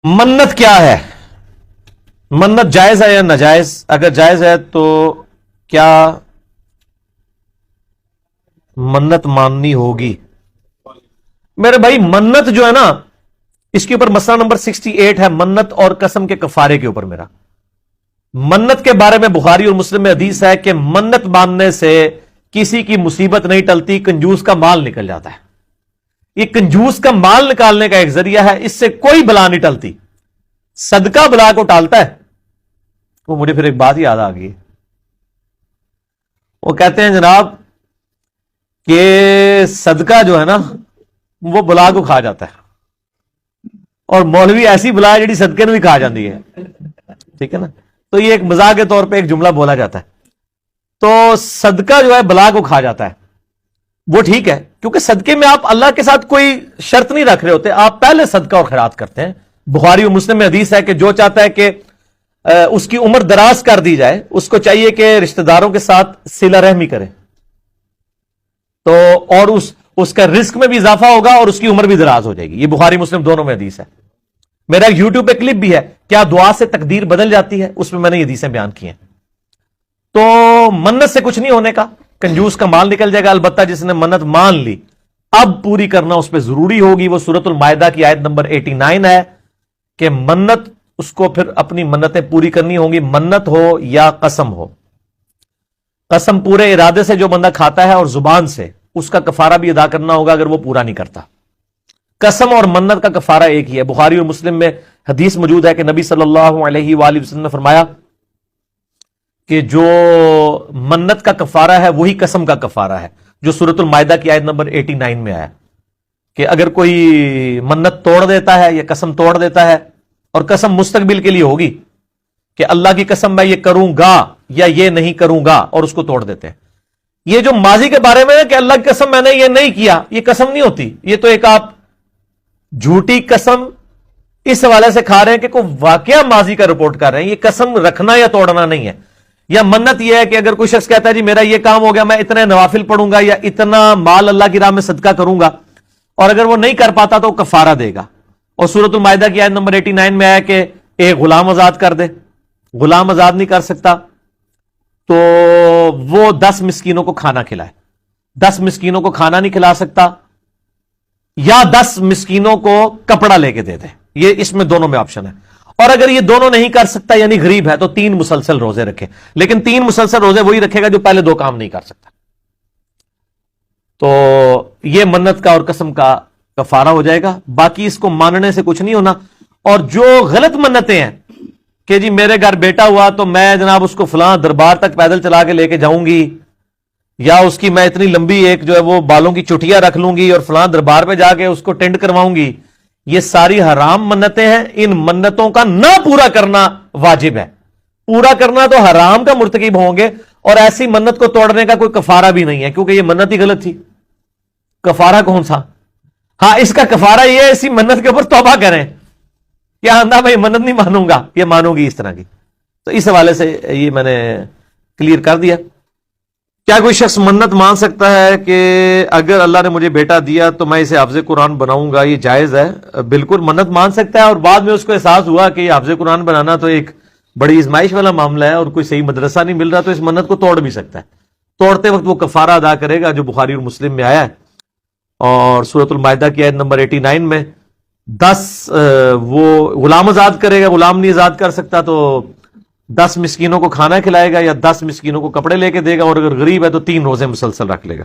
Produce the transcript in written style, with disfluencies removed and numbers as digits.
منت کیا ہے؟ منت جائز ہے یا ناجائز؟ اگر جائز ہے تو کیا منت ماننی ہوگی؟ میرے بھائی منت جو ہے نا، اس کے اوپر مسئلہ نمبر 68 ہے، منت اور قسم کے کفارے کے اوپر میرا۔ منت کے بارے میں بخاری اور مسلم میں حدیث ہے کہ منت باندھنے سے کسی کی مصیبت نہیں ٹلتی، کنجوس کا مال نکل جاتا ہے۔ یہ کنجوس کا مال نکالنے کا ایک ذریعہ ہے، اس سے کوئی بلا نہیں ٹلتی، صدقہ بلا کو ٹالتا ہے۔ وہ مجھے پھر ایک بات یاد آ گئی، وہ کہتے ہیں جناب کہ صدقہ جو ہے نا وہ بلا کو کھا جاتا ہے، اور مولوی ایسی بلا ہے جڑی صدقے نے بھی کھا جاتی ہے، ٹھیک ہے نا؟ تو یہ ایک مزاح کے طور پہ ایک جملہ بولا جاتا ہے۔ تو صدقہ جو ہے بلا کو کھا جاتا ہے، وہ ٹھیک ہے، کیونکہ صدقے میں آپ اللہ کے ساتھ کوئی شرط نہیں رکھ رہے ہوتے، آپ پہلے صدقہ اور خیرات کرتے ہیں۔ بخاری اور مسلم میں حدیث ہے کہ جو چاہتا ہے کہ اس کی عمر دراز کر دی جائے، اس کو چاہیے کہ رشتہ داروں کے ساتھ صلہ رحمی کرے، تو اور اس کا رزق میں بھی اضافہ ہوگا اور اس کی عمر بھی دراز ہو جائے گی۔ یہ بخاری مسلم دونوں میں حدیث ہے۔ میرا یوٹیوب پہ کلپ بھی ہے، کیا دعا سے تقدیر بدل جاتی ہے، اس میں میں نے یہ حدیثیں بیان کی ہیں۔ تو منت سے کچھ نہیں ہونے کا، کنجوس کا مال نکل جائے گا، البتہ جس نے منت مان لی اب پوری کرنا اس پہ ضروری ہوگی۔ وہ سورۃ المائدہ کی آیت نمبر 89 ہے کہ منت اس کو پھر اپنی منتیں پوری کرنی ہوں گی، منت ہو یا قسم ہو۔ قسم پورے ارادے سے جو بندہ کھاتا ہے اور زبان سے، اس کا کفارہ بھی ادا کرنا ہوگا اگر وہ پورا نہیں کرتا۔ قسم اور منت کا کفارہ ایک ہی ہے۔ بخاری اور مسلم میں حدیث موجود ہے کہ نبی صلی اللہ علیہ وآلہ وسلم نے فرمایا کہ جو منت کا کفارہ ہے وہی قسم کا کفارہ ہے، جو سورۃ المائدہ کی آیت نمبر 89 میں آیا کہ اگر کوئی منت توڑ دیتا ہے یا قسم توڑ دیتا ہے، اور قسم مستقبل کے لیے ہوگی کہ اللہ کی قسم میں یہ کروں گا یا یہ نہیں کروں گا، اور اس کو توڑ دیتے ہیں۔ یہ جو ماضی کے بارے میں ہے کہ اللہ کی قسم میں نے یہ نہیں کیا، یہ قسم نہیں ہوتی، یہ تو ایک آپ جھوٹی قسم اس حوالے سے کھا رہے ہیں کہ کوئی واقعہ ماضی کا رپورٹ کر رہے ہیں۔ یہ قسم رکھنا یا توڑنا نہیں ہے۔ یا منت یہ ہے کہ اگر کوئی شخص کہتا ہے جی میرا یہ کام ہو گیا، میں اتنے نوافل پڑھوں گا یا اتنا مال اللہ کی راہ میں صدقہ کروں گا، اور اگر وہ نہیں کر پاتا تو کفارہ دے گا۔ اور سورۃ المائدہ کی آیت نمبر 89 میں آیا کہ ایک غلام آزاد کر دے، غلام آزاد نہیں کر سکتا تو وہ 10 مسکینوں کو کھانا کھلائے۔ 10 مسکینوں کو کھانا نہیں کھلا سکتا یا 10 مسکینوں کو کپڑا لے کے دے دے، یہ اس میں دونوں میں آپشن ہے۔ اور اگر یہ دونوں نہیں کر سکتا یعنی غریب ہے تو 3 مسلسل روزے رکھے، لیکن 3 مسلسل روزے وہی رکھے گا جو پہلے 2 کام نہیں کر سکتا۔ تو یہ منت کا اور قسم کا کفارہ ہو جائے گا، باقی اس کو ماننے سے کچھ نہیں ہونا۔ اور جو غلط منتیں ہیں کہ جی میرے گھر بیٹا ہوا تو میں جناب اس کو فلاں دربار تک پیدل چلا کے لے کے جاؤں گی، یا اس کی میں اتنی لمبی ایک جو ہے وہ بالوں کی چٹیاں رکھ لوں گی اور فلاں دربار پہ جا کے اس کو ٹینڈ کرواؤں گی، یہ ساری حرام منتیں ہیں۔ ان منتوں کا نہ پورا کرنا واجب ہے، پورا کرنا تو حرام کا مرتکب ہوں گے، اور ایسی منت کو توڑنے کا کوئی کفارہ بھی نہیں ہے، کیونکہ یہ منت ہی غلط تھی۔ کفارہ کون سا؟ ہاں اس کا کفارہ یہ ہے اسی منت کے اوپر توبہ کریں کہ آندہ میں منت نہیں مانوں گا، یہ مانوں گی اس طرح کی۔ تو اس حوالے سے یہ میں نے کلیئر کر دیا۔ کیا کوئی شخص منت مان سکتا ہے کہ اگر اللہ نے مجھے بیٹا دیا تو میں اسے حافظ قرآن بناؤں گا؟ یہ جائز ہے، بالکل منت مان سکتا ہے، اور بعد میں اس کو احساس ہوا کہ یہ حافظ قرآن بنانا تو ایک بڑی ازمائش والا معاملہ ہے اور کوئی صحیح مدرسہ نہیں مل رہا، تو اس منت کو توڑ بھی سکتا ہے۔ توڑتے وقت وہ کفارہ ادا کرے گا جو بخاری اور مسلم میں آیا ہے، اور سورۃ المائدہ کی آیت نمبر 89 میں 10 وہ غلام آزاد کرے گا، غلام نہیں آزاد کر سکتا تو 10 مسکینوں کو کھانا کھلائے گا یا 10 مسکینوں کو کپڑے لے کے دے گا، اور اگر غریب ہے تو 3 روزے مسلسل رکھ لے گا۔